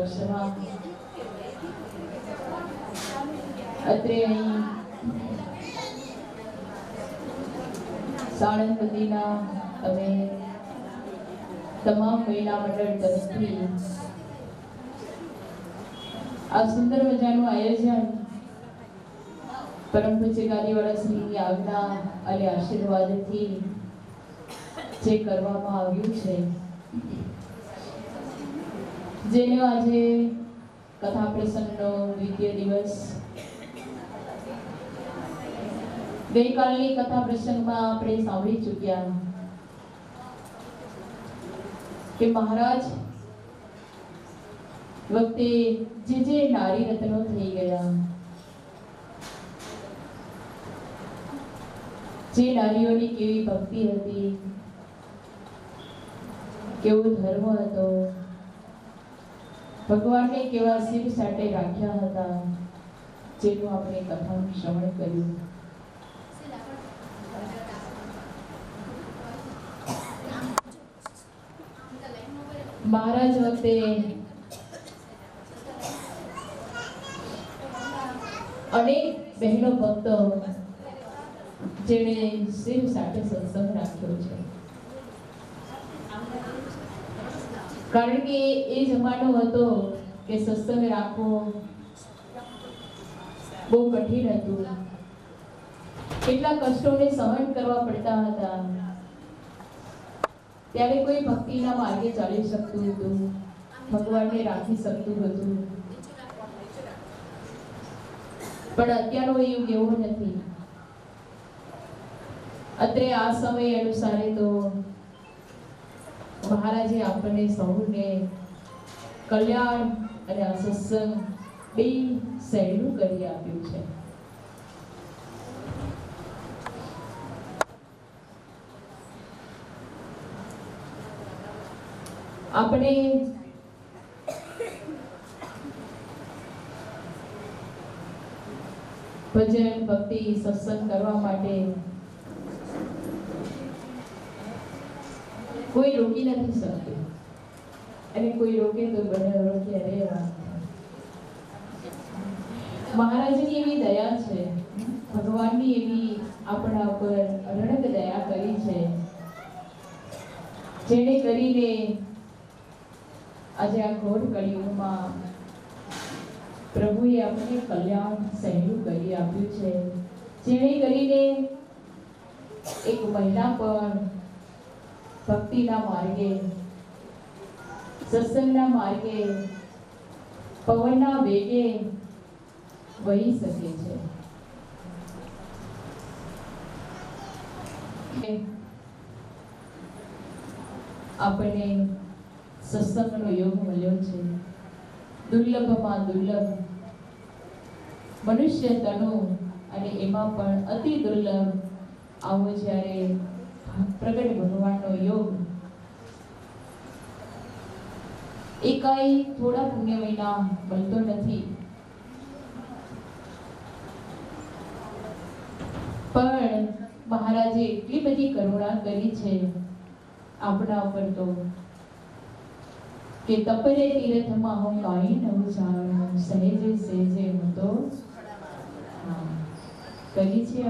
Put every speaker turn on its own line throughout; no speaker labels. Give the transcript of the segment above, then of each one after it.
વર્ષમાં અત્રે અહીં સાણંદપતિના અમે તમામ મહિલા મંડળ તરફથી આ સુંદર મજાનું આયોજન પરમ પૂજ્ય ગાદીવાળા શ્રીની આજ્ઞા અને આશીર્વાદથી જે કરવામાં આવ્યું છે, જેનો આજે કથા પ્રસંગનો દ્વિતીય દિવસ, ગઈકાલની કથા પ્રસંગમાં આપણે સાંભળી ચૂક્યા કે મહારાજ વખતે જે નારી રત્નો થઈ ગયા, જે નારીઓની કેવી ભક્તિ હતી, કેવો ધર્મ હતો, ભગવાનને કેવા શિવ સાથે રાખ્યા હતા, જેનું આપણે કથાનું શ્રવણ કર્યું. મહારાજ વખતે અનેક બહેનો ભક્તો જેણે શિવ સાથે સત્સંગ રાખ્યો છે, કારણ કે એ જમાનો હતો કે સત્સંગ રાખવો બહુ કઠિન હતું. કેટલા કષ્ટોને સહન કરવા પડતા હતા. ત્યારે કોઈ ભક્તિના માર્ગે ચાલી શકતું હતું, ભગવાનને રાખી શકતું હતું. પણ અત્યારનો યુગ એવો નથી. અત્રે આ સમય અનુસારે તો મહારાજે આપણને સૌને કલ્યાણ અને આ સત્સંગ બે સહેલું કરી આપ્યું છે. આપણે ભજન ભક્તિ સત્સંગ કરવા માટે કોઈ રોકી નથી શકતું, અને કોઈ રોકે તો બને રોકે. અરે મહારાજની એવી દયા છે, ભગવાનની એવી આપણા ઉપર અઢળક દયા કરી છે, જેને કરીને આજે આ ઘોર કળિયુગમાં પ્રભુએ આપણને કલ્યાણ સહેલું કરી આપ્યું છે, જેને કરીને એક મહિલા પર ભક્તિના માર્ગે, સત્સંગના માર્ગે, પવનના વેગે વહી શકે છે. આપણને સત્સંગનો યોગ મળ્યો છે, દુર્લભમાં દુર્લભ મનુષ્ય તનુ, અને એમાં પણ અતિ દુર્લભ આવો જ્યારે પ્રગટ ભગવાનનો યોગ. એ કઈ થોડા પુણ્ય વિના બનતો નથી, પણ મહારાજે એટલી બધી કરુણા કરી છે આપણા ઉપર તો કે તપરે તીર્થમાં હું કાંઈ નવું જાણું, સહેજે સહેજે હું તો કરી છે.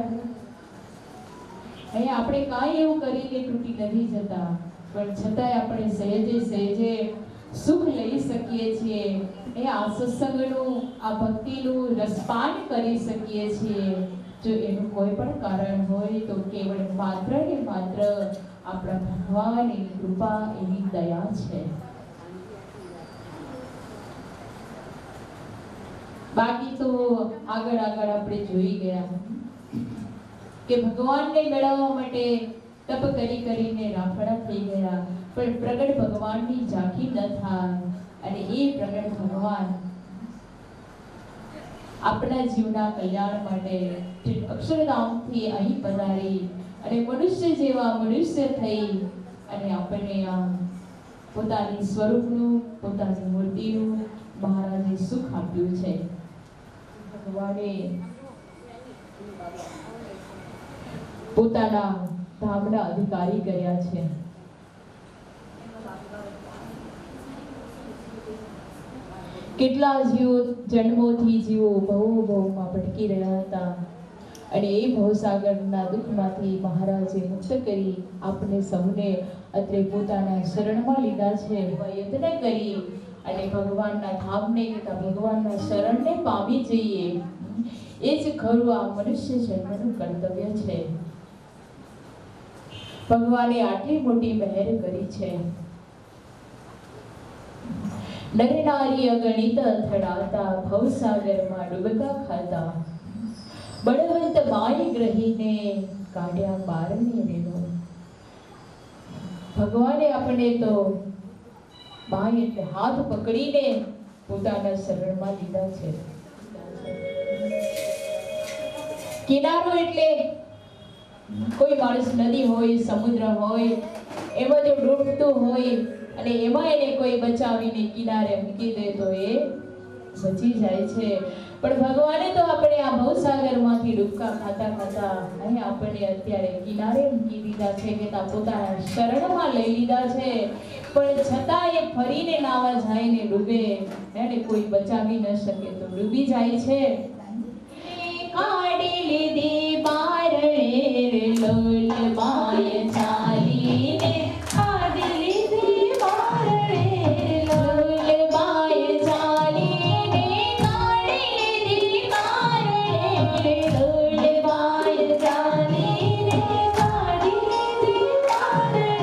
આપણે કાંઈ એવું કરી કે તૂટી નથી જતા, પણ છતાંય આપણે સહેજે સહેજે સુખ લઈ શકીએ છીએ. આ સત્સંગનું, આ ભક્તિનું રસપાન કરી શકીએ છીએ. જો એનું કોઈ પણ કારણ હોય તો કેવળ માત્ર ને માત્ર આપણા ભગવાન એની કૃપા, એની દયા છે. બાકી તો આગળ આપણે જોઈ ગયા કે ભગવાનને મેળવવા માટે તપ કરીને રાફડા થઈ ગયા, પણ પ્રગટ ભગવાનની ઝાંખી ન થાય. અને એ પ્રગટ ભગવાન આપણા જીવના કલ્યાણ માટે અક્ષરધામથી અહીં પધારી અને મનુષ્ય જેવા મનુષ્ય થઈ અને આપણને આ પોતાની સ્વરૂપનું, પોતાની મૂર્તિનું મહારાજે સુખ આપ્યું છે. ભગવાને પોતાના ધામના અધિકારી કર્યા છે. કેટલા જીવો જન્મોથી જીવો ભવમાં ભટકી રહ્યા હતા અને એ ભવસાગરના દુઃખમાંથી મહારાજે મુક્ત કરી આપને સૌને અત્રે પોતાના શરણમાં લીધા છે. યત્ન કરી અને ભગવાનના ધામને કે ભગવાનના શરણને પામી જઈએ, એ જ ખરું આ મનુષ્ય જન્મનું કર્તવ્ય છે. ભગવાને આટલી મોટી મહેર કરી છે. નર નારી અગણિત અથડાતા ભવસાગરમાં ડૂબકા ખાતા બળવંત માય ગ્રહીને કાઢ્યા બારને રેલો. ભગવાને આપણે તો બાય એટલે હાથ પકડીને પોતાના શરણમાં લીધા છે. કિનારો એટલે કોઈ માણસ નદી હોય, સમુદ્ર હોય, એમાં જો ડૂબતું હોય અને એમાં એને કોઈ બચાવીને કિનારે મૂકી દે તો એ બચી જાય છે. પણ ભગવાને તો આપણે આ ભવસાગરમાંથી ડૂબકા ખાતા ખાતા અહીં આપણને અત્યારે કિનારે મૂકી દીધા છે, કે પોતાના શરણમાં લઈ લીધા છે. પણ છતાં એ ફરીને નાવા જાય ને ડૂબે, એને કોઈ બચાવી ન શકે તો ડૂબી જાય છે. કાઢી લીધી બારણે લોલ બાય ચાલીને, કાઢી લીધી બારણે લોલ બાય ચાલીને, કાઢી લીધી બારણે લોલ બાય ચાલીને, કાઢી લીધી બારણે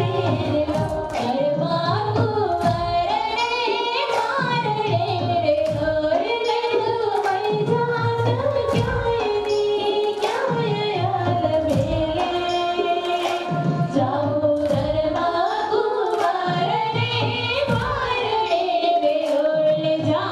કરવા કુંવરને બારણે લોલ લઈ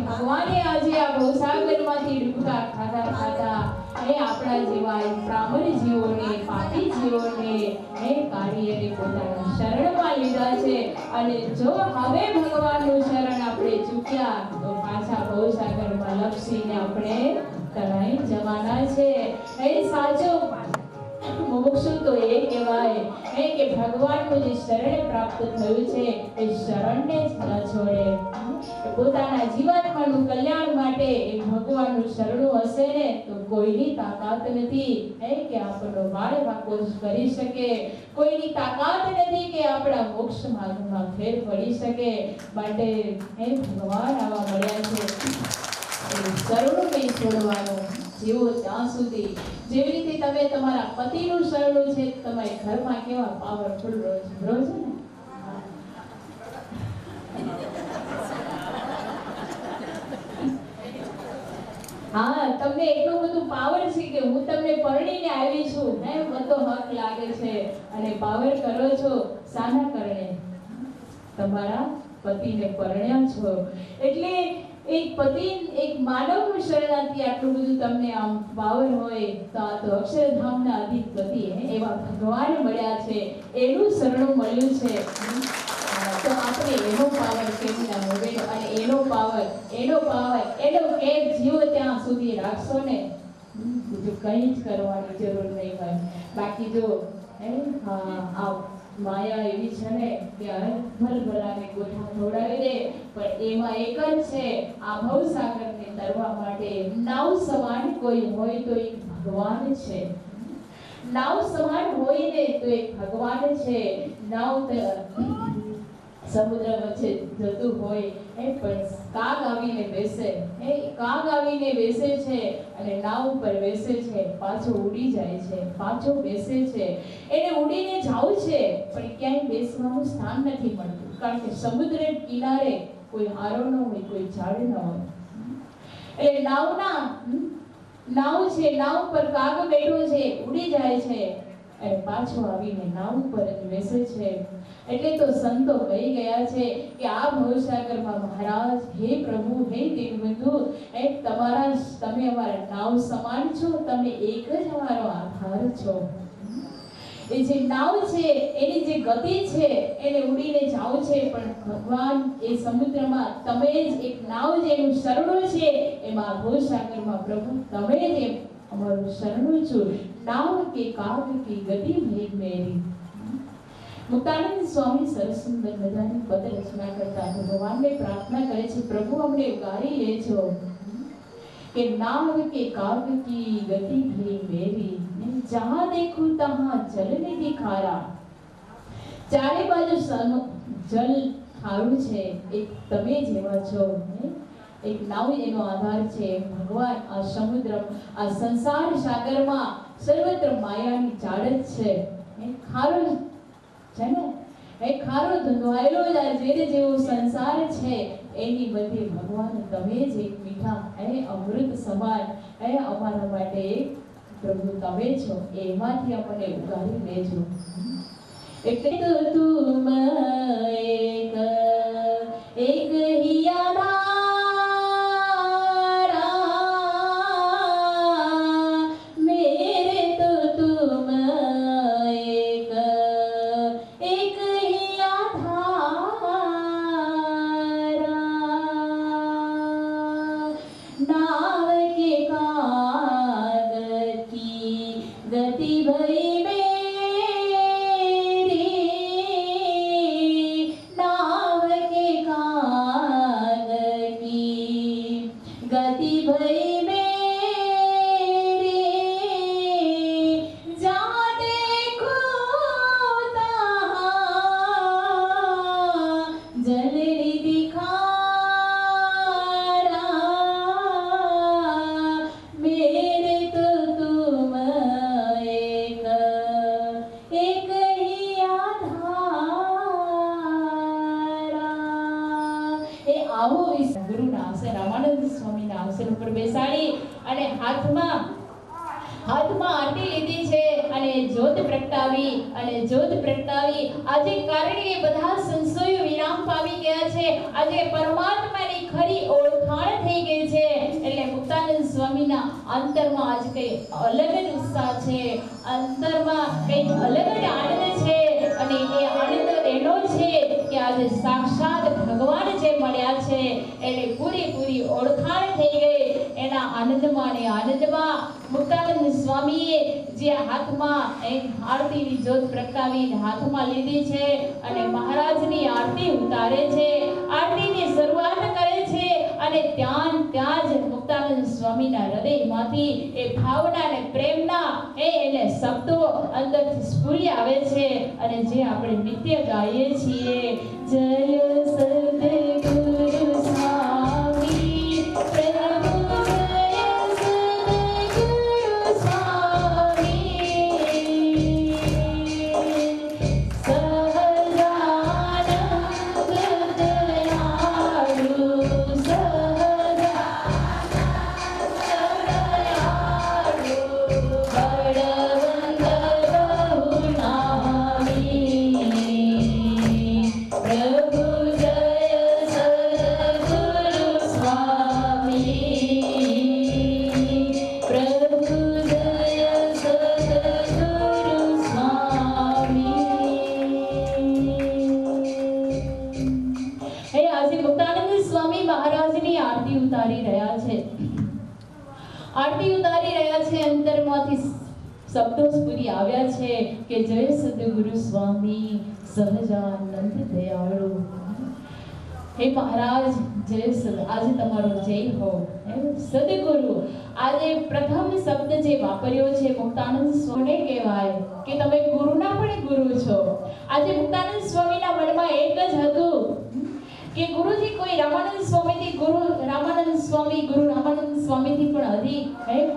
ભગવાને આજે આ ભવસાગરમાંથી ડૂબકા ખાતા ખાતા આપણા જેવા બ્રાહ્મણ જીવોને, પાપી જીવોને કાઢીને પોતાના શરણમાં લીધા છે. અને જો હવે ભગવાનનું શરણ આપણે ચૂક્યા તો પાછા ભવસાગરમાં લપસીને આપણે તણાઈ જવાના છે. એ સાચો મોક્ષ તો એ કહેવાય કે ભગવાનનું જે શરણ પ્રાપ્ત થયું છે એ શરણને જ ન છોડે. પોતાના જીવાત્માનું કલ્યાણ માટે એ ભગવાનનું શરણું હશે ને તો કોઈની તાકાત નથી કે આપણો વાળ વાકો કરી શકે, કોઈની તાકાત નથી કે આપણા મોક્ષ માર્ગમાં ફેર પડી શકે. માટે ભગવાન આવા મળ્યા છે. શરણું નહીં છોડવાનું, જીવો ત્યાં સુધી. જેવી રીતે તમે તમારા પતિનું શરણું છે, તમારા ઘરમાં કેવા પાવરફુલ રહો છો ને. હા, તમને એટલું બધું પાવર છે કે હું તમને પરણીને આવી છું, બધો હક લાગે છે. અને પાવર કરો છો શાના કારણે? તમારા પતિને પરણ્યા છો એટલે એક પતિ, એક માનવનું શરણાથી આટલું બધું તમને આમ પાવર હોય તો આ તો અક્ષરધામના અધિપતિ એવા ભગવાન મળ્યા છે, એનું શરણું મળ્યું છે. તો આપણે એનો પાવર કેમ ના મળે? અને એનો પાવર એનો કેદ જીવો ત્યાં સુધી રાખશો ને, બીજું કંઈ જ કરવાની જરૂર નહીં હોય. બાકી જો આ માયા એવી છે ને કે ભલભલાને ગોઠા ખવડાવી દે, પણ એમાં એક જ છે, આ ભવસાગરને તરવા માટે નાવ સમાન કોઈ હોય તો એક ભગવાન છે. નાવ સમાન હોય ને તો એક ભગવાન છે. નાવ સમુદ્ર વચ્ચે જતું હોય પણ કાગ આવીને બેસે છે અને નાવ ઉપર બેસે છે, પાછો ઉડી જાય છે, પાછો બેસે છે. એને ઉડીને જાવું છે પણ ક્યાંય બેસવાનું સ્થાન નથી મળતું. કારણ કે સમુદ્ર કિનારે કોઈ આરો ન હોય, કોઈ ઝાડ ન હોય. એટલે નાવ છે, નાવ પર કાગ બેઠો છે, ઉડી જાય છે અને પાછો આવીને નાવ પર જ બેસે છે. એટલે તો સંતો કહી ગયા છે કે આ ભવસાગરમાં મહારાજ, હે પ્રભુ, હે દીનબંધુ, તમે અમારા નાવ સમાન છો, તમે એક જ અમારો આધાર છો. એ જે નાવ છે એની જે ગતિ છે એને ઉડીને જાવ છે, પણ ભગવાન એ સમુદ્રમાં તમે જ એક નાવ જેનું શરણું છે, એમાં ભવસાગરમાં પ્રભુ તમે જ અમારું શરણું છો. નાવ કે કાગ કી ગતિ ભેગ મેરી. મુક્તાનંદ સ્વામી સરસ સુંદર મજાની પદ રચના કરતા ભગવાનને પ્રાર્થના કરે છે, પ્રભુ અમને ઉગારી લેજો કે નાવ કે કાગ કી ગતિ ભેગ મેરી, જહાં દેખું તહાં જલ નિધિ ખારા. ચારે બાજુ જલ ખારું છે, એક તમે જેવા છો. એક નાવ એનો આધાર છે. ભગવાન આ સમુદ્ર, આ સંસાર સાગરમાં સર્વત્ર માયાની જાળ જ છે. ખારો છે ને, એ ખારો ધંધવાયેલો જ આ ઝેર જેવો સંસાર છે, એની બધી ભગવાન તમે જ એક મીઠા અમૃત સમાન અમારા માટે પ્રભુ તમે છો, એમાંથી આપણને ઉગારી લેજો. એટલે તો તુમ એક હી આધારા, મેરે તો તુમ એક હી આધારા. नाव के काग की गति भई मेरी, नाव के काग की गति भई मेरी, जहाँ देखो तहाँ जल निधि खारा, मेरे तो तुम एक ही आधारा. એ આવો ગુરુના આસન, રામાનંદ સ્વામીના આસન ઉપર બેસાડી અને હાથમાં આરતી લીધી છે અને જ્યોત પ્રગટાવી આજે કારણે એ બધા સંશયો વિરામ પામી ગયા છે. આજે પરમાત્માની ખરી ઓળખાણ થઈ ગઈ છે. એટલે મુક્તાનંદ સ્વામીના અંતરમાં આજ કઈ અલગ જ ઉત્સાહ છે, અંતરમાં કઈ અલગ જ આનંદ છે. અને એ આનંદ એનો છે કે આજે સાક્ષાત ભગવાન જે મળ્યા છે એને પૂરી ઓળખાણ થઈ ગઈ. એના આનંદમાં મુક્તાનંદ સ્વામીએ જે હાથમાં આરતીની જ્યોત પ્રગટાવી હાથમાં લીધી છે અને મહારાજની આરતી ઉતારે છે, આરતીની શરૂઆત કરે છે અને ત્યાં જ મુક્તાનંદ સ્વામીના હૃદયમાંથી એ ભાવના અને પ્રેમના એને શબ્દો અંદરથી સ્ફુરી આવે છે અને જે આપણે નિત્ય ગાઈએ છીએ, જય સદગુરુ સ્વામી પ્રભુ, આરતી ઉતારી રહ્યા છે. અંતરમાંથી શબ્દો સ્ફુરી આવ્યા છે કે જય સદગુરુ સ્વામી સહજાનંદ દયાળુ. હે મહારાજ, જય આજે તમારો જય હો. સદગુરુ આજે પ્રથમ શબ્દ જે વાપર્યો છે મુક્તાનંદ સ્વામી કહેવાય કે તમે ગુરુના પણ ગુરુ છો. આજે મુક્તાનંદ સ્વામીના મનમાં એક જ હતું કે ગુરુજી કોઈ રામાનંદ સ્વામીથી ગુરુ રામાનંદ સ્વામીથી પણ અધિક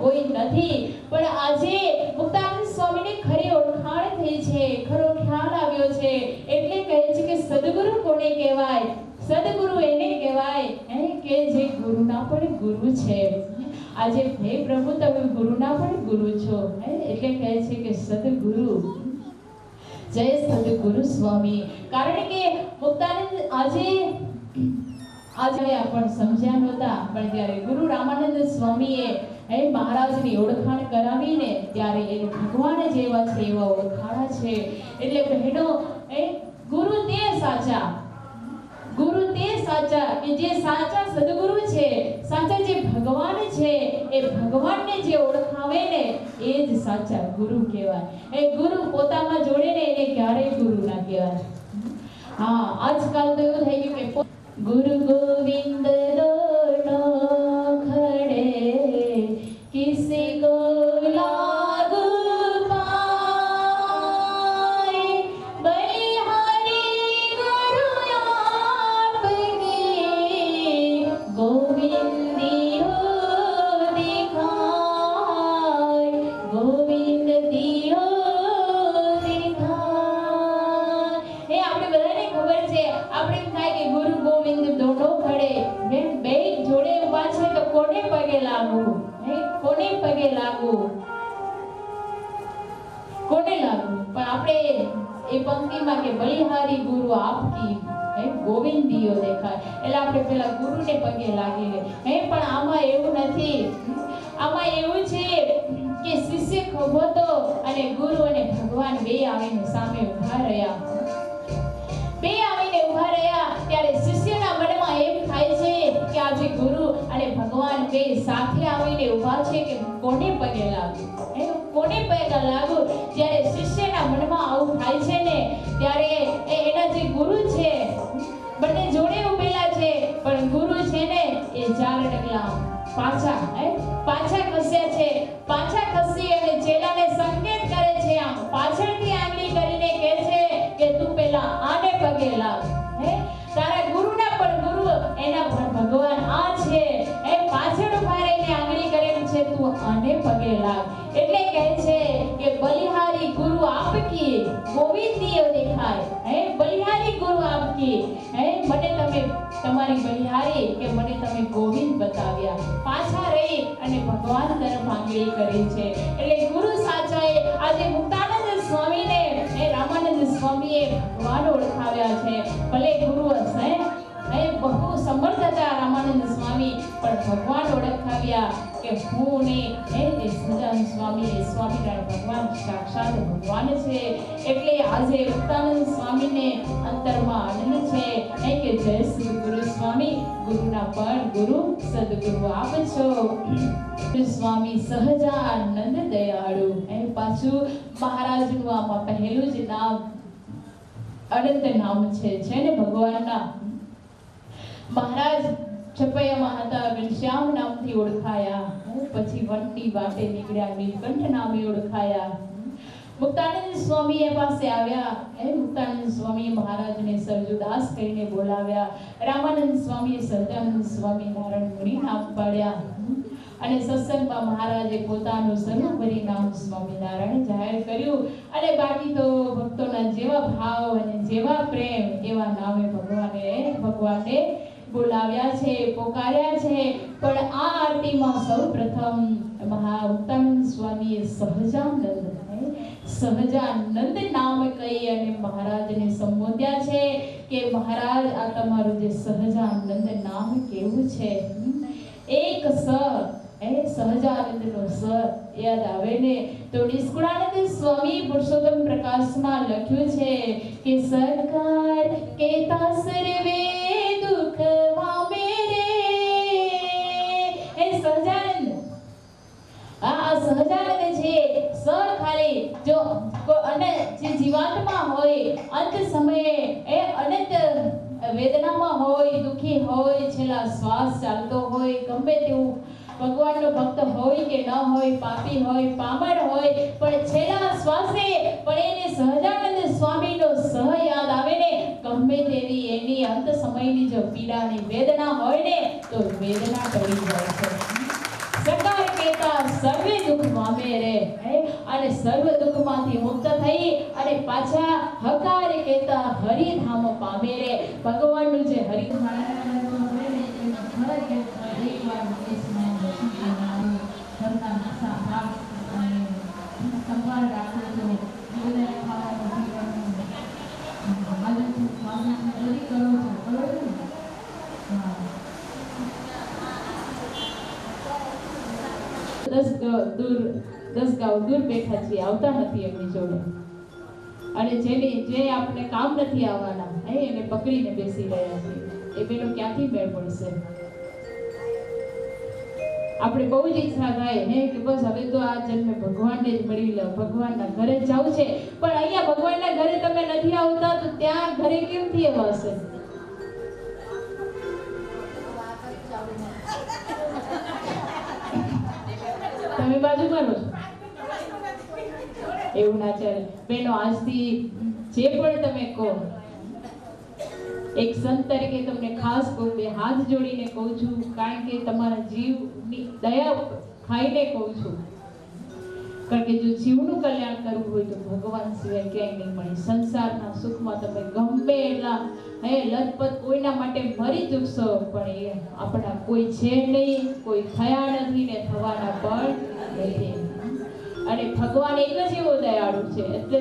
કોઈ નથી. પણ આજે મુક્તાનંદ સ્વામીને ખરી ઓળખાણ થઈ છે, ખરો ખ્યાલ આવ્યો છે. એટલે કહે છે કે સદગુરુ સદગુરુ કોને કહેવાય? સદગુરુ એને કહેવાય કે જે ગુરુના પણ ગુરુ છે. આજે હે પ્રભુ તમે ગુરુના પણ ગુરુ છો, એટલે કહે છે કે સદગુરુ. જય સદગુરુ સ્વામી. કારણ કે મુક્તાનંદ આજે આપણ સમજ્યા નહોતા, પણ જ્યારે ગુરુ રામાનંદ સ્વામીએ મહારાજની ઓળખાણ કરાવીને ત્યારે એ ભગવાન જેવા છે એવા ઓળખાણા છે. એટલે બહેનો ગુરુ તે સાચા, ગુરુ તે સાચા કે જે સાચા સદગુરુ છે, સાચા જે ભગવાન છે, એ ભગવાનને જે ઓળખાવે ને એ જ સાચા ગુરુ કહેવાય. એ ગુરુ પોતામાં જોડે ને એને ક્યારેય ગુરુ ના કહેવાય. હા, આજકાલ તો એવું થઈ ગયું કે ગુરુ ગોવિંદ दोनों खड़े किसी को लागू पाए, बलिहारी गुरु आपकी गोविंदियो दिखाए, गोविंद दियो दिखाए. એ આપણે બધાને ખબર છે. આપણે એમ થાય કે ગુરુ ગોવિંદ દોડો ખડે, બે જોડે ઊભા છે તો કોને પગે લાગવું? કોને પગે લાગવું? કોને લાગવું? પણ આપણે એ પંક્તિમાં કે બલિહારી ગુરુ આપકી ગોવિંદીઓ દેખાય, એટલે આપણે પેલા ગુરુને પગે લાગીએ. પણ આમાં એવું નથી. આમાં એવું છે કે શિષ્ય ખભો તો અને ગુરુ અને ભગવાન બે આવીને સામે ઊભા રહ્યા. બે આવીને ઊભા રહ્યા ત્યારે શિષ્યના મનમાં એમ થાય છે કે આજે ગુરુ અને ભગવાન બે સાથે આવીને ઊભા છે કે કોને પગે લાગુ? કોને પગે લાગુ? જ્યારે શિષ્યના મનમાં આવું થાય છે ને ત્યારે એના જે ગુરુ છે બંને જોડે ઊભેલા છે, પણ ગુરુ છે ને એ 4 ડગલા પાછા ખસ્યા છે. પાછા ખસી અને ચેલાને સંકેત કરે છે. આમ પાછળથી આંગળી કરીને કહે છે કે તું પેલા આને પગે લાગ. તારા ગુરુના પણ ગુરુ એના પણ ભગવાન આ છે. પાછળ ઉભા રહીને આંગળી કરે છે તું આને પગે લાગ. એટલે કહે છે કે બલિહારી ગુરુ આપકી ગોવિંદીઓ દેખાય. બલિહારી ગુરુ આપકી, મને તમે તમારી બલિહારી કે મને તમે ગોવિંદ બતાવ્યા. પાછા રહી અને ભગવાન તરફ આંગળી કરી છે. એટલે ગુરુ સાચાએ આજે મુક્તાનંદ સ્વામીને રામાનંદ સ્વામીએ ભગવાન ઓળખાવ્યા છે. ભલે ગુરુ હશે બહુ સમર્થ હતા રામાનંદ સ્વામી, પણ ભગવાન ઓળખાવ્યા કે હું ને એ સહજાનંદ સ્વામી એ સ્વામિનારાયણ ભગવાન સાક્ષાત ભગવાન છે. એટલે આજે મુક્તાનંદ સ્વામીને અંતરમાં આનંદ છે કે જય સદગુરુ સ્વામી, ગુરુના પણ ગુરુ સદગુરુ આપ છો. સ્વામી સહજાનંદ દયાળુ. પાછું મહારાજનું આમાં પહેલું જ નામ અનંત નામ છે ને ભગવાનના. મહારાજ છપૈયામાં હતા, ઘનશ્યામ નામથી ઓળખાયા. પછી વનની વાટે નીકળ્યા, નીલકંઠ નામે ઓળખાયા. મુક્તાનંદ સ્વામી પાસે આવ્યા. મુક્તાનંદ સ્વામી મહારાજને સરજુદાસ કહીને બોલાવ્યા. રામાનંદ સ્વામીએ સહજાનંદ સ્વામી નારાયણ મુનિ નામ પાડ્યા. અને સત્સંગમાં મહારાજે પોતાનું સર્વોપરી નામ સ્વામિનારાયણ જાહેર કર્યું. અને બાકી તો ભક્તોના જેવા ભાવ અને જેવા પ્રેમ એવા નામે ભગવાને બોલાવ્યા છે, પોકાર્યા છે. પણ આ આરતીમાં સૌપ્રથમ મુક્તાનંદ સ્વામીએ સહજાનંદ નામ કહી અને મહારાજને સંબોધ્યા છે કે મહારાજ આ તમારું જે સહજાનંદ નામ કેવું છે? એક સહજાનંદનો સ યાદ આવે ને તો નિષ્કુળાનંદ સ્વામી પુરુષોત્તમ પ્રકાશમાં લખ્યું છે કે સરકાર કેતા સર્વે દુઃખ મેરે. સહજાનંદ, આ સહજાનંદ છે. સ ખાલી જો અને જે જીવાત્મા હોય અંત સમયે અનંત વેદનામાં હોય, દુખી હોય, છેલ્લા શ્વાસ ચાલતો હોય, ગમે તેવું ભગવાનનો ભક્ત હોય કે ન હોય, પાપી હોય, પામર હોય, પણ છેલ્લા શ્વાસે પણ એને સહજાનંદ સ્વામીનો સહ યાદ આવે ને ગમે તેવી એની અંત સમયની જો પીડાની વેદના હોય ને તો વેદના ટળી જાય છે. સરકાર કહેતા સર્વે દુઃખ મામે રે. અને સર્વ દુઃખમાંથી મુક્ત થઈ અને પાછા હકારે કહેતા હરિધામ પામે રે. ભગવાનનું જે હરિધામ સંભાળ રાખો છો, બધાને ખાવાનું પીવાનું આદતથી ખાવાનું બધી કરો છો, બરોબર ને? હા. 10 ગાંવ દૂર બેઠા છીએ, આવતા નથી એમની જોડે. અને જે આપણે કામ નથી આવવાના એને પકડીને બેસી રહ્યા છે. એ પેલો ક્યાંથી મેળ પડશે? આપણે બહુ જ ઈચ્છા થાય કે બસ હવે તો આ જન્મે ભગવાનને જ મળી લો, ભગવાનના ઘરે જ જવું છે. પણ અહીંયા ભગવાનના ઘરે તમે નથી આવતા તો ત્યાં ઘરે કેમથી હશે? તમે બાજુ કરો છો એવું ના ચાલે. બેનો, આજથી જે પણ તમે કહો, એક સંત તરીકે તમને ખાસ કહું, બે હાથ જોડીને કહું છું, કારણ કે તમારા જીવની દયા ખાઈને કહું છું. કારણ કે જો જીવનું કલ્યાણ કરવું હોય તો ભગવાન સિવાય ક્યાંય નહીં મળે. સંસારના સુખમાં તમે ગમે એટલા લથપથ કોઈના માટે મરી ચૂકશો, પણ એ આપણા કોઈ છે નહીં, કોઈ થયા નથી ને થવાના પણ નથી. અને ભગવાન એક જ એવો દયાળુ છે. એટલે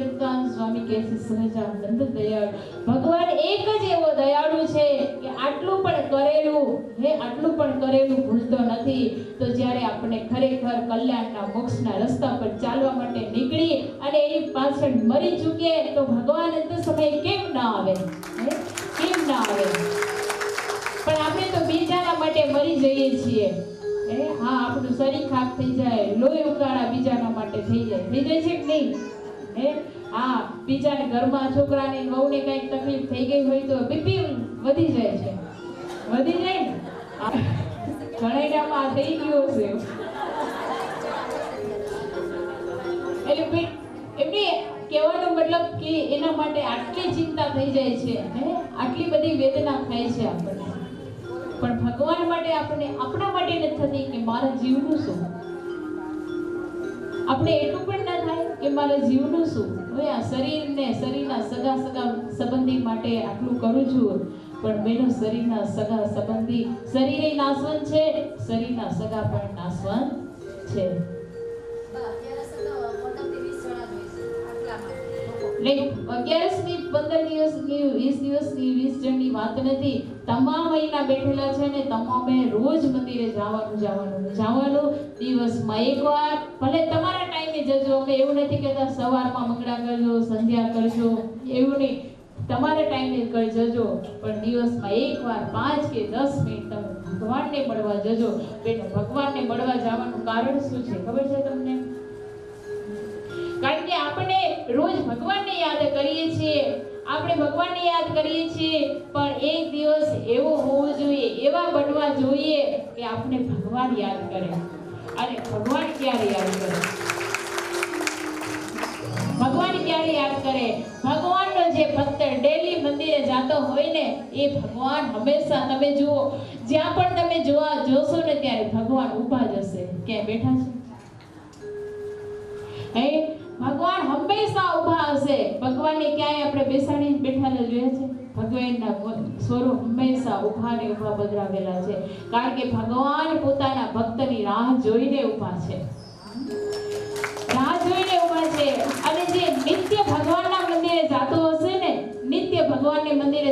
સ્વામી કહે છે સહજાનંદ દયાળુ. ભગવાન એક જ એવો દયાળુ છે કે આટલું પણ કરેલું ભૂલતો નથી. તો જ્યારે આપણે ખરેખર કલ્યાણના મોક્ષના રસ્તા પર ચાલવા માટે નીકળી અને એની પાછળ મરી ચૂકીએ તો ભગવાન અંત સમયે કેમ ના આવે? કેમ ના આવે? પણ આપણે તો બીજાના માટે મરી જઈએ છીએ. હા, આપણું શરીર ખાક થઈ જાય, લોહી ઉકાળા બીજાના માટે થઈ જાય છે કે નહીં? હા, બીજાને ઘરમાં છોકરાને વહુને કઈક તકલીફ થઈ ગઈ હોય તો બીપી વધી જાય છે. વધી જાય ને? ઘણાયનામાં થઈ ગયો છે. એટલે એમની કહેવાનો મતલબ કે એના માટે આટલી ચિંતા થઈ જાય છે, આટલી બધી વેદના થાય છે આપણને. પણ ભગવાન માટે આપણા માટે નથી થતી કે મારા જીવનું શું? આપણે એટલું પણ ના થાય કે મારા જીવનું શું? હવે આ શરીરના સગા સંબંધી માટે આટલું કરું છું, પણ બેનો શરીરના સગા સંબંધી શરીરે નાશવંત છે, શરીરના સગા પણ નાશવંત છે. એટલે 11 ની 15 દિવસની 20 દિવસની 20 જણની વાત નથી. તમામ અહીંના બેઠેલા છે ને તમામે રોજ મંદિરે જવાનું. દિવસમાં એકવાર, ભલે તમારા ટાઈમે જજો. અમે એવું નથી કહેતા સવારમાં મંગળા કરજો, સંધ્યા કરજો, એવું નહીં. તમારા ટાઈમે કરી જજો, પણ દિવસમાં એકવાર 5 કે 10 મિનિટ તમે ભગવાનને મળવા જજો. બેનો, ભગવાનને મળવા જવાનું કારણ શું છે ખબર છે તમને? કારણ કે આપણે રોજ ભગવાનને યાદ કરીએ છીએ, પણ એક દિવસ એવો હોવો જોઈએ, એવા બનવા જોઈએ કે આપણે ભગવાન યાદ કરે. અને ભગવાન ક્યારે યાદ કરે? ભગવાનનો જે ભક્ત ડેલી મંદિરે જાતો હોય ને, એ ભગવાન હંમેશા, તમે જુઓ, જ્યાં પણ તમે જોશો ને ત્યારે ભગવાન ઊભા જ હશે. ક્યાં બેઠા છે? ભગવાન હંમેશા ઊભા હશે. ભગવાનને ક્યાંય આપણે બેસાડીને બેઠેલા જોયા છે? ભગવાનના સ્વરૂપ હંમેશા ઊભા ને ઊભા પધરાવેલા છે. કારણ કે ભગવાન પોતાના ભક્તની રાહ જોઈને ઊભા છે. અને જે નિત્ય ભગવાનના મંદિરે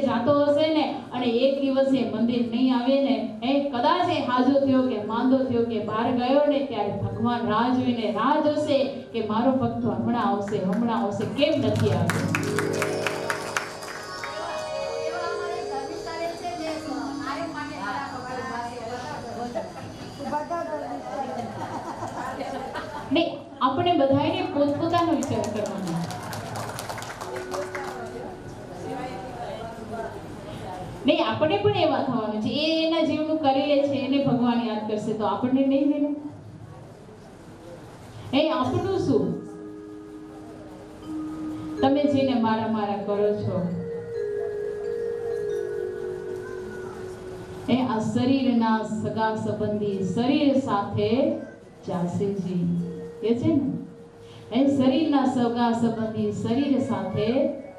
જાતો હશે ને, અને એક દિવસે મંદિર નહીં આવે ને, કદાચ હાજો થયો કે માંદો થયો કે બહાર ગયો ને, ત્યારે ભગવાન રાહ જોશે કે મારો ભક્ત હમણાં આવશે, કેમ નથી આવ્યો? નહીં, આપણે બધાને પોતપોતાનો વિચાર કરવાનો. નહીં, આપણે પણ એવા થવાનું છે. એ એના જીવનું કરી લે છે, એને ભગવાન યાદ કરશે તો આપણને નહીં મળે. આપણું શું? તમે જેને મારા કરો છો, આ શરીરના સગા સંબંધી શરીર સાથે ચાલશે જી, એ છે ને? એ શરીરના સગા સંબંધી શરીર સાથે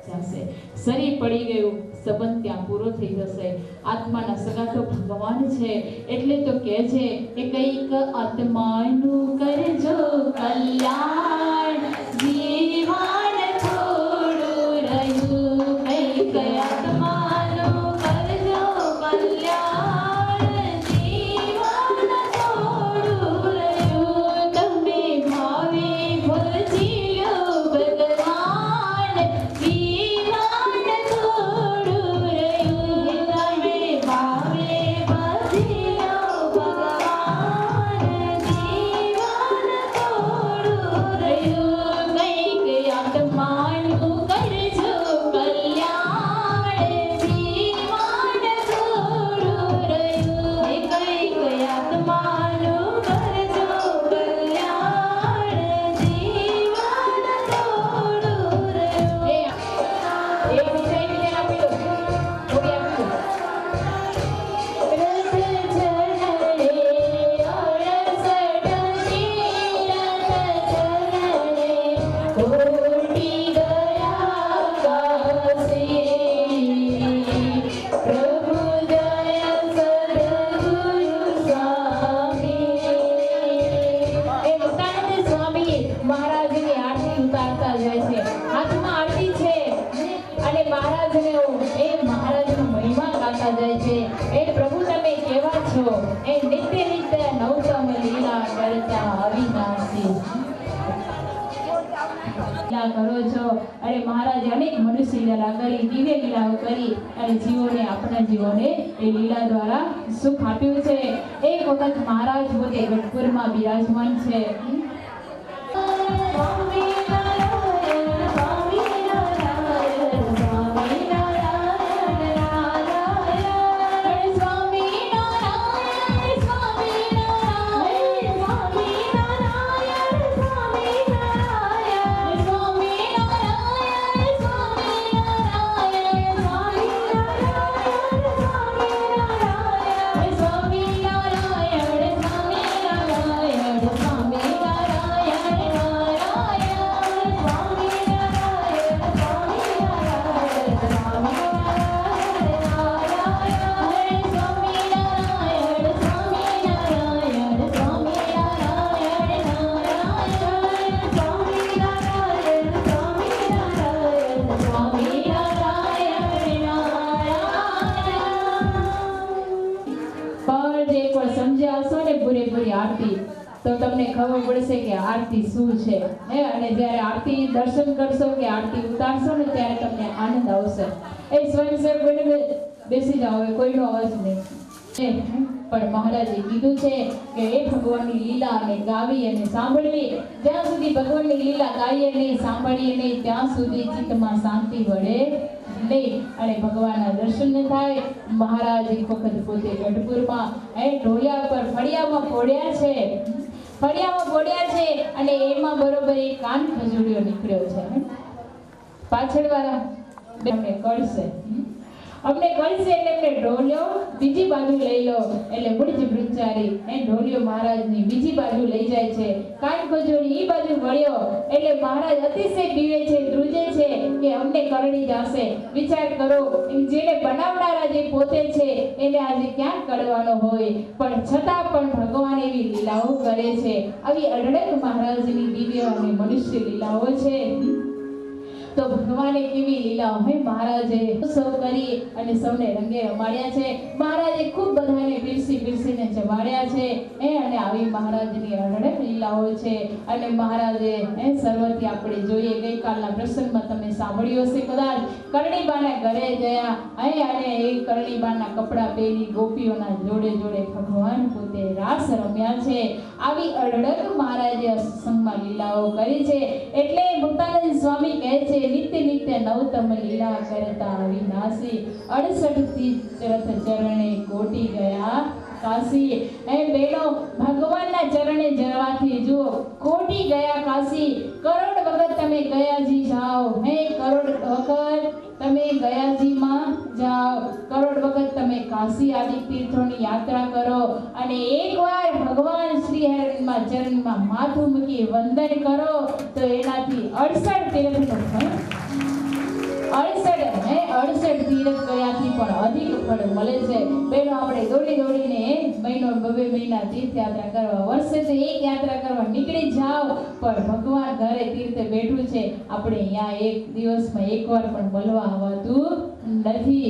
જશે. શરીર પડી ગયું, સંબંધ ત્યાં પૂરો થઈ જશે. આત્માના સગા તો ભગવાન છે, એટલે તો કહે છે કે કંઈક આત્માનું કરજો કલ્યાણ, જીવન થોડું રહ્યું. કંઈક આત્માનું કરજો કલ્યાણ, જીવન થોડું રહ્યું. તમે ભાવે ભજી લો ભગવાન, જીવન થોડું રહ્યું. તમે ભાવે ભજી લો ભગવાન, જીવન થોડું રહ્યું. કંઈક આત્માનું કરજો કલ્યાણ, જીવન થોડું રહ્યું. કંઈક આત્માનું કરજો કલ્યાણ, જીવન થોડું રહ્યું. એ વિષયને આપી દો, થોડી આપી દો. રસ ચરણે કોટી ગયા કાશે, પ્રભુ જય સદગુરુ સ્વામી. એ મુક્તાનંદ સ્વામી મહારાજની આરતી ઉતારતા જાય છે. હાથમાં આરતી છે અને મહારાજને એ મહારાજનો મહિમા ગાતા જાય છે. એ પ્રભુ તમે કેવા છો, એ નિત્ય નિત્ય નવતમ લીલા કરતા અવિનાશી લીલા કરો છો. અરે મહારાજે અનેક મનુષ્ય લીલા કરી, દિવ્ય લીલાઓ કરી અને જીવોને, આપણા જીવોને એ લીલા દ્વારા સુખ આપ્યું છે. એક વખત મહારાજ પોતે ગઢપુરમાં બિરાજમાન છે. સ્વામિનારાયણ, સ્વામિનારાયણ, સ્વામિનારાયણ, નારાયણ. સ્વામિનારાયણ, સ્વામિનારાયણ, સ્વામિનારાયણ, સ્વામિનારાયણ, સ્વામિનારાયણ, સ્વામિનારાયણ, સ્વામિનારાયણ, સ્વામિનારાયણ, સ્વામિનારાયણ, સમજ્યા હશો ને પૂરેપૂરી આરતી, તો તમને ખબર પડશે કે આરતી શું છે. અને જ્યારે આરતી દર્શન કરશો કે આરતી ઉતારશો ને ત્યારે તમને આનંદ આવશે. એ સ્વયંસેવક બનીને બેસી જાઓ, હવે કોઈનો અવાજ નહીં. પણ મહારાજે કીધું છે કે એ ભગવાનની લીલા અને ગાવી અને સાંભળવી, જ્યાં સુધી ભગવાનની લીલા ગાઈએ નહીં, સાંભળીએ નહીં, ત્યાં સુધી ચિત્તમાં શાંતિ વળે નહીં અને ભગવાનના દર્શન ન થાય. મહારાજ એક વખત પોતે ગઢપુરમાં ઢોલિયા પર ફળિયામાં પોડ્યા છે અને એમાં બરોબર એક કાન ખજૂરિયો નીકળ્યો છે. પાછળવાળા અમને કળશે એટલે એમને ઢોલિયો બીજી બાજુ લઈ લો, એટલે બુડજ બ્રહ્મચારી ઢોલિયો મહારાજની બીજી બાજુ લઈ જાય છે. કાન ખજૂરી ઈ બાજુ વળ્યો એટલે મહારાજ અતિશય પીવે છે, ધ્રુજે છે કે અમને કરડી જશે. વિચાર કરો, જેને બનાવનારા જે પોતે છે એને આજે ક્યાં કડવાનો હોય, પણ છતાં પણ ભગવાન એવી લીલાઓ કરે છે. આવી અઢળક મહારાજની દિવ્ય અને મનુષ્ય લીલાઓ છે. તો ભગવાને કેવી લીલા હોય, મહારાજે સૌ કરી અને સૌને રંગે રમાડ્યા છે. મહારાજે ખૂબ બધાને પીરસીને જમાડ્યા છે. અને આવી મહારાજની અઢળક લીલાઓ છે. અને મહારાજે સર્વથી આપણે જોઈએ, ગઈકાલના પ્રસંગમાં તમે સાંભળ્યું હશે કદાચ, કરણીબાના ઘરે ગયા અને એ કરણીબાના કપડાં પહેરી ગોપીઓના જોડે જોડે ભગવાન પોતે રાસ રમ્યા છે. આવી અઢળક મહારાજે સત્સંગમાં લીલાઓ કરી છે. એટલે મુક્તાનંદ સ્વામી કહે છે, નિત્ય નિત્ય નવતમ લીલા કરતા અવિનાશી, 68 તીર્થ ચરણે કોટી ગયા કાશી. બેનો ભગવાનના ચરણે જવાથી જુઓ, કોટી ગયા કાશી. કરોડ વખત તમે ગયાજી જાઓ, કરોડ વખત તમે ગયાજીમાં જાઓ, કરોડ વખત તમે કાશી આદિ તીર્થોની યાત્રા કરો અને એકવાર ભગવાન શ્રી હરિ ભગવાનમાં ચરણમાં માથું મૂકી વંદન કરો તો એનાથી 68 તીર્થનું ફળ 68 તીર્થ કર્યાથી પણ અધિક ફળ મળે છે. બેનો આપણે દોડી દોડીને મહિનો 2 મહિના તીર્થયાત્રા કરવા, વર્ષે તો એક યાત્રા કરવા નીકળી જાવ, પણ ભગવાન ઘરે તીર્થે બેઠું છે, આપણે અહીંયા એક દિવસમાં એકવાર પણ મળવા આવતું નથી.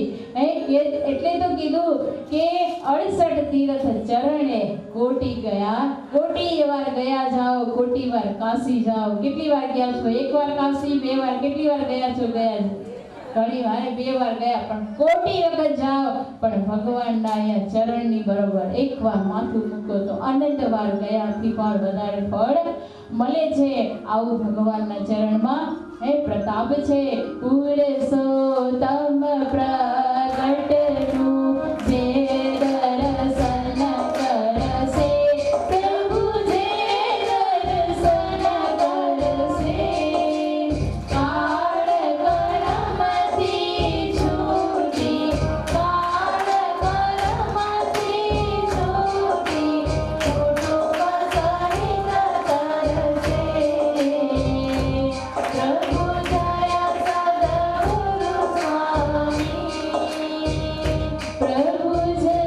એટલે તો કીધું કે 68 તીર્થ ચરણે કોટી ગયા, કોટી વાર ગયા જાઓ, કોટી વાર કાશી જાઓ. કેટલી વાર ગયા છો? એક વાર કાશી, 2 વાર? કેટલી વાર ગયા છો? ગયા ઘણી વાર 2 વાર ગયા, પણ કોટી વખત જાઓ પણ ભગવાનના અહીંયા ચરણની બરોબર એકવાર માથું મૂકો તો અનંત વાર ગયાથી પણ વધારે ફળ મળે છે. આવું ભગવાનના ચરણમાં પ્રતાપ છે. પુરુષોત્તમ પ્રગટનું જે દર્શન કરશે, પ્રભુ જે દર્શન કરશે, કાળ કર્મથી છૂટી, કાળ કર્મથી છૂટી, કુટુંબ સહિત તરસે. પ્રભુ જય સદગુરુ સ્વામી, પ્રભુ જય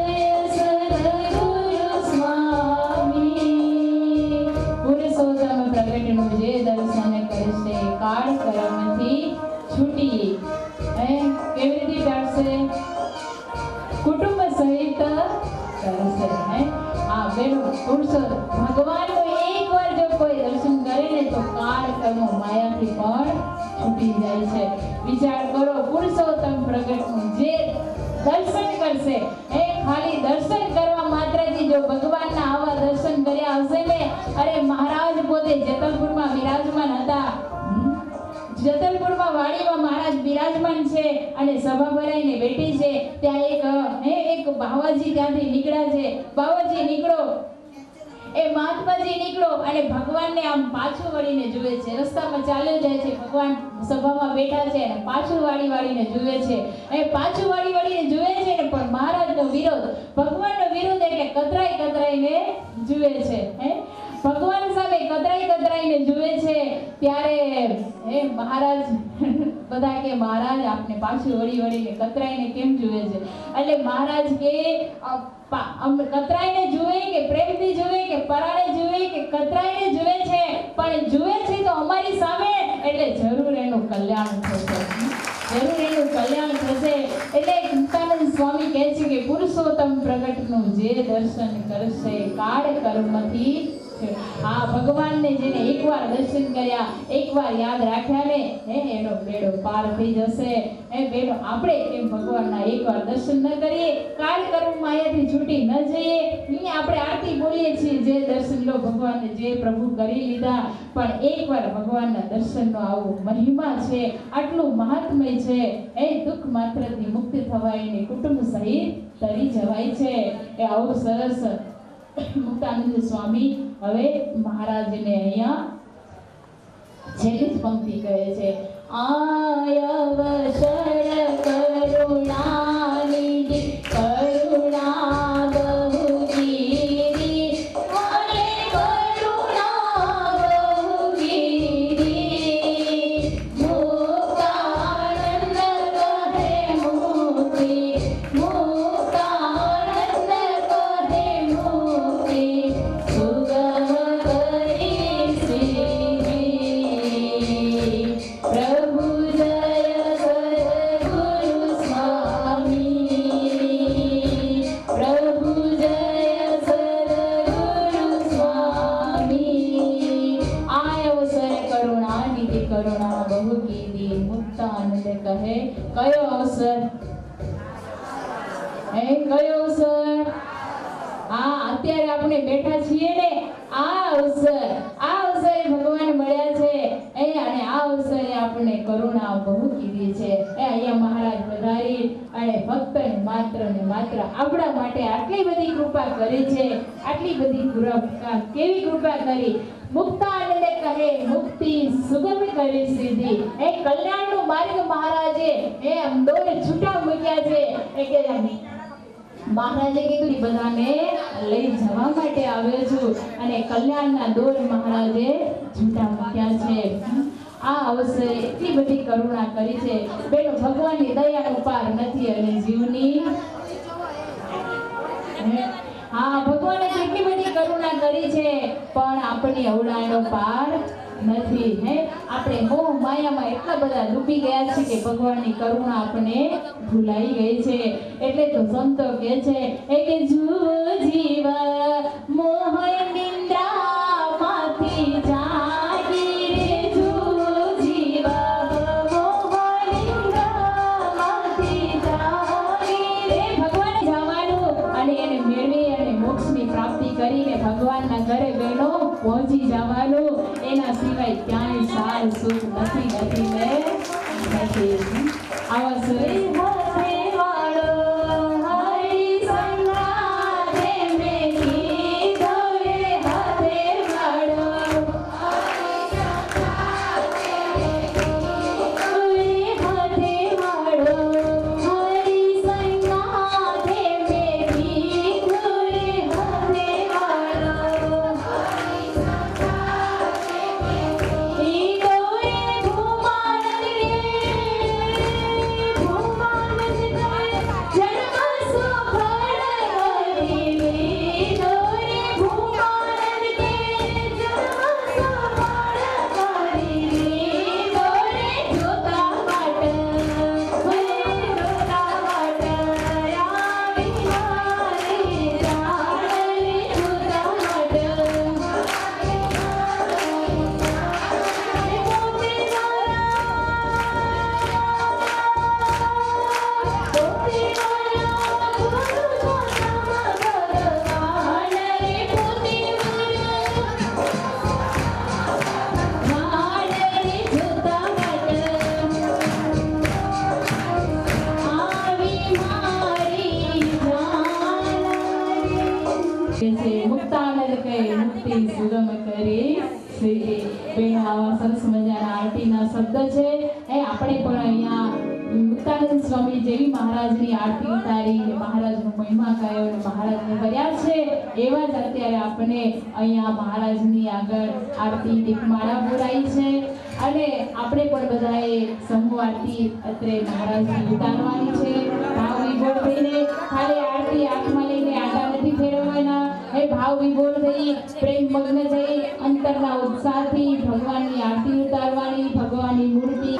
સદગુરુ સ્વામી. પુરુષોત્તમ પ્રગટનું જે દર્શન કરશે, કાળ કર્મથી છૂટી. કેવી રીતે ટાળશે? કુટુંબ સહિત કરશે. આ બેનો પુરુષો ભગવાનનું એકવાર જો કોઈ દર્શન કરે ને તો કાળ કર્મ માયાથી પણ છૂટી જાય છે. વિચાર કરો, પુરુષોત્તમ પ્રગટનું જે દર્શન કરશે, ખાલી દર્શન કરવા માત્રથી જો ભગવાનના આવા દર્શન કર્યા હશે ને, અરે મહારાજ પોતે જેતલપુરમાં વિરાજમાન હતા. જેતલપુરમાં વાડીમાં મહારાજ બિરાજમાન છે અને સભા ભરાઈને બેઠી છે. ત્યાં એક બાવાજી ત્યાંથી નીકળ્યા છે. બાવાજી નીકળો, એ મહાત્માજી નીકળો અને ભગવાનને આમ પાછું વળીને જુએ છે. રસ્તામાં ચાલ્યો જાય છે, ભગવાન સભામાં બેઠા છે અને પાછું વાળીને જુએ છે. પાછું વાળીને જુએ છે ને, પણ મહારાજનો વિરોધ, ભગવાનનો વિરોધ એટલે કતરાઈને જુએ છે. ભગવાન સામે કતરાઈને જુએ છે. ત્યારે મહારાજ બધા કે મહારાજ આપને પાછું વળીને કતરાઈને કેમ જુએ છે? એટલે મહારાજ કે કતરાઈને જુએ કે પ્રેમથી જુએ કે પરાણે જુએ કે કતરાઈને જુએ છે, પણ જુએ છે તો અમારી સામે, એટલે જરૂર એનું કલ્યાણ થશે, જરૂર એનું કલ્યાણ થશે. એટલે મુક્તાનંદ સ્વામી કહે છે કે પુરુષોત્તમ પ્રગટનું જે દર્શન કરશે, કાળ કર્મથી. આ ભગવાનને જેને એકવાર દર્શન કર્યા, એકવાર યાદ રાખ્યા ને, એનો બેડો પાર થઈ જશે. બેડો આપણે કેમ ભગવાનના એકવાર દર્શન ન કરીએ, કાળ કર્મ માયાથી છૂટી ન જઈએ? આપણે આરતી બોલીએ છીએ, જે દર્શન લો ભગવાનને, જે પ્રભુ કરી લીધા, પણ એકવાર ભગવાનના દર્શનનો આવો મહિમા છે, આટલું મહાત્મય છે. દુઃખ માત્રથી મુક્ત થવાય, કુટુંબ સહિત તરી જવાય છે. આવું સરસ મુક્તાનંદ સ્વામી હવે મહારાજને અહીંયા છેલ્લી જ પંક્તિ કહે છે. આયવસર કરુણાનિધિ કરુણા બહુગીરી, વરે કરુણા બહુગીરી, મુક્તાનંદ કહે મુક્તિ, મુક્તાનંદ કહે મુક્તિ, સુગમ કરી શ્રીજી. પ્રભુ જય સદગુરુ સ્વામી, પ્રભુ જય સદગુરુ સ્વામી. આય અવસર કરુણાનિધિ કરુણા બહુ કીધી, મુક્તાનંદ કહે. કયો અવસર? કયો અવસર? અત્યારે આપણે બેઠા છીએ ને, આ અવસરે ભગવાન મળ્યા છે. અને આ અવસરે આપણે કરુણા બહુ કીધી છે. અહીંયા મહારાજ પધારી અને ફક્ત ને માત્ર આપણા માટે આટલી બધી કૃપા કરી છે. આટલી બધી કૃપા, કેવી કૃપા કરી? મુક્તાનંદ કહે મુક્તિ સુગમ કરી સીધી. કલ્યાણનો માર્ગ મહારાજે દોર છૂટા મૂક્યા છે. કે મહારાજે કીધું "ઈ બધાને લઈ જવા માટે આવ્યો છું" અને કલ્યાણના દોર મહારાજે છૂટા મૂક્યા છે. આ અવસરે એટલી બધી કરુણા કરી છે બેનો, ભગવાનની દયાનો પાર નથી અને જીવની ભગવાને કેટલી બધી કરુણા કરી છે પણ આપણી અવળાનો પાર નથી. આપણે મોહ માયામાં એટલા બધા ડૂબી ગયા છે કે ભગવાનની કરુણા આપણને ભૂલાઈ ગઈ છે. એટલે તો સંતો કહે છે કે જુઓ જીવ મોહ નિંદ્રામાંથી જાગી રે, જુઓ જીવ મોહ નિંદ્રામાંથી જાગી રે. ભગવાને જવાનું અને એને મેળવી અને મોક્ષની પ્રાપ્તિ કરીને ભગવાનના ઘરે બહેનો પહોંચી જવાનું. એના સિવાય ક્યાંય સાર સુખ નથી ને નથી. આવા સુરેશ મુક્તાનંદ કહે મુક્તિ સુગમ કરી શ્રી. બેનો આવા સરસ મજાના આરતીના શબ્દ છે. આપણે પણ અહીંયા મુક્તાનંદ સ્વામી જેવી મહારાજની આરતી ઉતારી મહારાજનો મહિમા ગાયો અને મહારાજને કર્યા છે. એવા જ અત્યારે આપણે અહીંયા મહારાજની આગળ આરતી દીપમાળા બોલાઈ છે અને આપણે પણ બધાએ સમૂહ આરતી અત્રે મહારાજની ઉતારવાની છે. ભાવ વિભોર થઈને ખાલી આરતી આંખમાં લઈને આટા નથી ફેરવવાના. ભાવ વિભોર થઈ પ્રેમ મગ્ન થઈ અંતરના ઉત્સાહથી ભગવાનની આરતી ઉતારવાની. ભગવાનની મૂર્તિ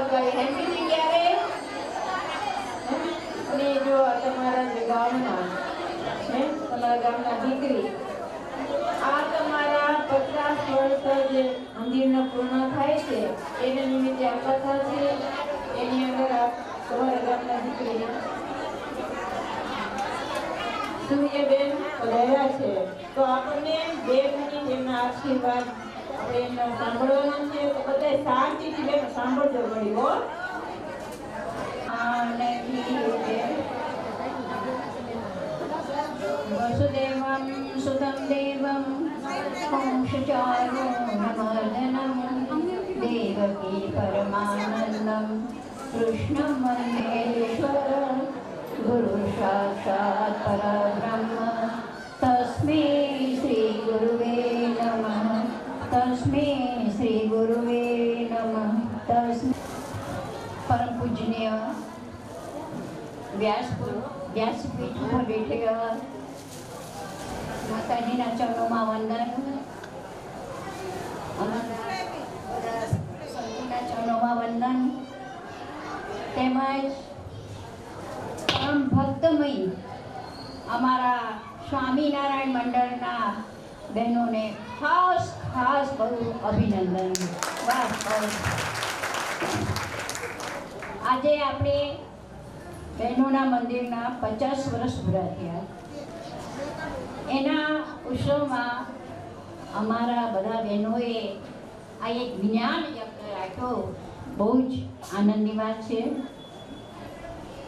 કઈ હેન્ડી ક્યારે અને જો તમારા જે ગામના તમારા ગામના દીકરી આ તમારા 50 વર્ષ જે મંદિરનો પૂર્ણ થાય છે એને નિમિત્તે આ કથા છે એની અંદર તમારા ગામના દીકરી સૂર્યબેન રહ્યા છે તો આપણને 2 મિનિટ એમના આશીર્વાદ આપણે એમના સાંભળવાના છે તો બધા શાંતિથી બેન સાંભળજો વળી હો. વસુદેવમ સુતમ દેવમ કંસચારૂણમર્દનમ દેવકી પરમાનંદમ કૃષ્ણમ વંદેશ્વર ગુરુ સાક્ષાત પરબ્રહ્મ તસ્મૈ શ્રી ગુરુવે નમઃ તસ્મૈ શ્રી ગુરુવે નમઃ તસ્મૈ. પરમ પૂજનીય વ્યાસપીઠ ઉપર બેઠેલા માતાજીના ચરણોમાં વંદન, સંતોના ચરણોમાં વંદન, તેમજ પરમ ભક્તમય અમારા સ્વામિનારાયણ મંડળના બહેનોને ખાસ બહુ અભિનંદન. આજે આપણે બહેનોના મંદિરના 50 વર્ષ પૂરા થયા. એના ઉત્સવમાં અમારા બધા બહેનોએ આ એક જ્ઞાન યજ્ઞ રાખ્યો. બહુ જ આનંદની વાત છે,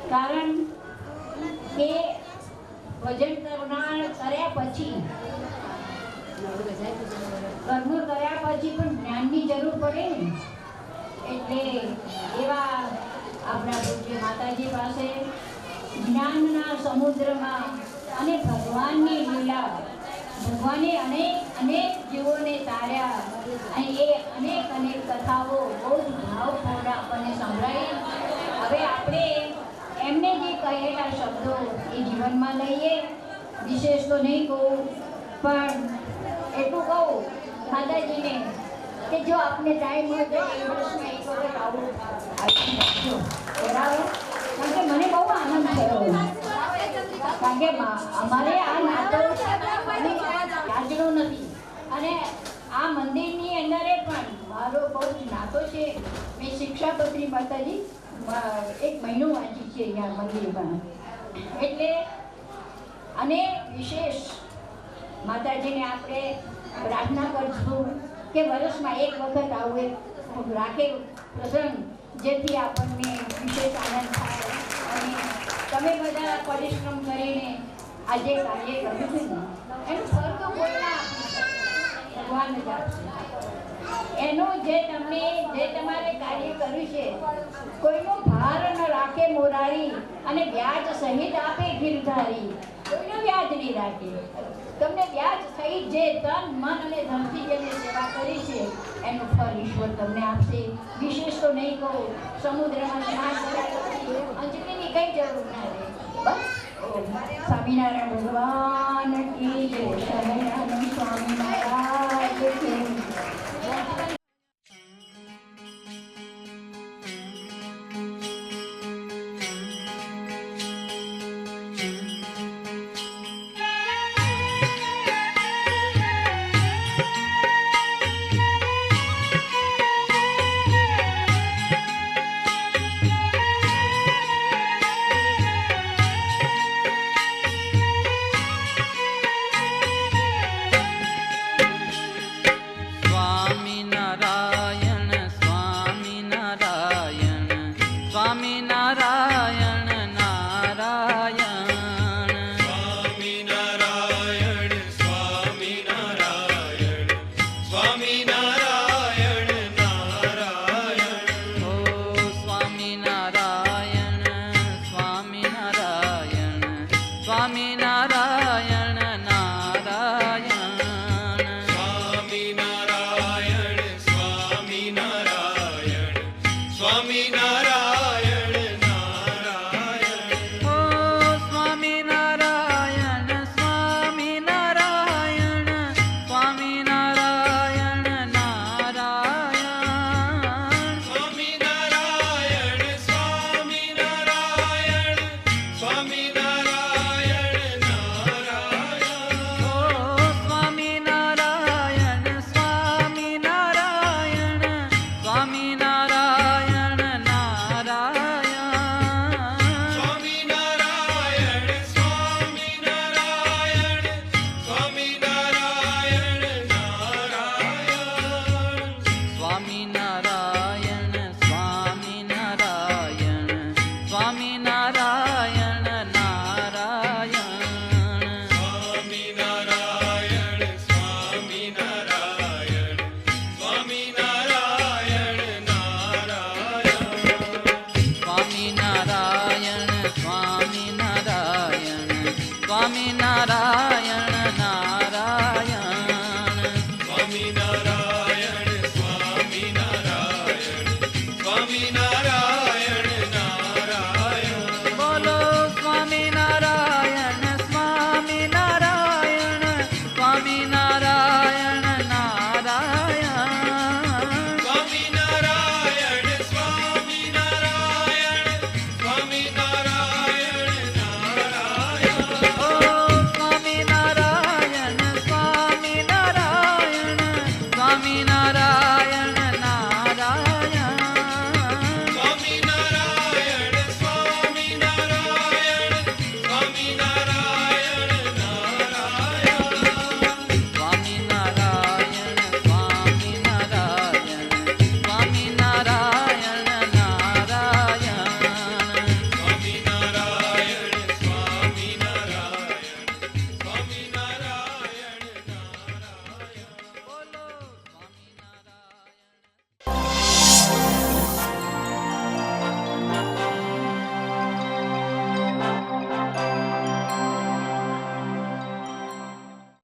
કારણ કે ભજન કર્યા પછી કર્મ કર્યા પછી પણ જ્ઞાનની જરૂર પડે ને, એટલે એવા આપણા પૂજ્ય માતાજી પાસે જ્ઞાનના સમુદ્રમાં અને ભગવાનની લીલા, ભગવાને અનેક જીવોને તાર્યા અને એ અનેક કથાઓ બહુ જ ભાવપૂર્ણ આપણને સંભળાઈ. હવે આપણે એમને જે કહેલા શબ્દો એ જીવનમાં લઈએ. વિશેષ તો નહીં કહું, પણ એટલું કહું માતાજીને કે જો આપને ટાઈમ હોય તો એક વર્ષમાં એક વખત આવું રાખજો બરાબર, કારણ કે મને બહુ આનંદ થયો. કારણ કે અમારે આ નાતો રાજનો નથી અને આ મંદિરની અંદર પણ મારો બહુ જ નાતો છે. મેં શિક્ષાપત્રી માતાજી 1 મહિનો વાંચી છે અહીંયા મંદિરમાં. એટલે અને વિશેષ માતાજીને આપણે પ્રાર્થના કરશું કે વર્ષમાં એક વખત આવું એક રાખે પ્રસંગ, જેથી આપણને વિશેષ આનંદ થાય. અને તમે બધા પરિશ્રમ કરીને આ જે કાર્ય કર્યું છે ને એનું ફળ તો કોઈ ના આપી શકે, ભગવાન જ આપશે. એનું જે તમારે કાર્ય કર્યું છે કોઈનો ભાર ન રાખે મોરારી અને વ્યાજ સહિત આપે ગિરધારી. કોઈનો વ્યાજ નહીં રાખે, તમને વ્યાજ સહિત જે તન મન અને ધનથી જેને સેવા કરી છે એનું ફળ ઈશ્વર તમને આપશે. વિશેષ તો નહીં કહું, સમુદ્રમાં સ્નાન કર્યા પછી અંજલિની કઈ જરૂર ના રહે. બસ સ્વામિનારાયણ ભગવાન કી જય, સ્વામિનારાયણ સ્વામી મહારાજ કી જય.
સ્વામિનારાયણ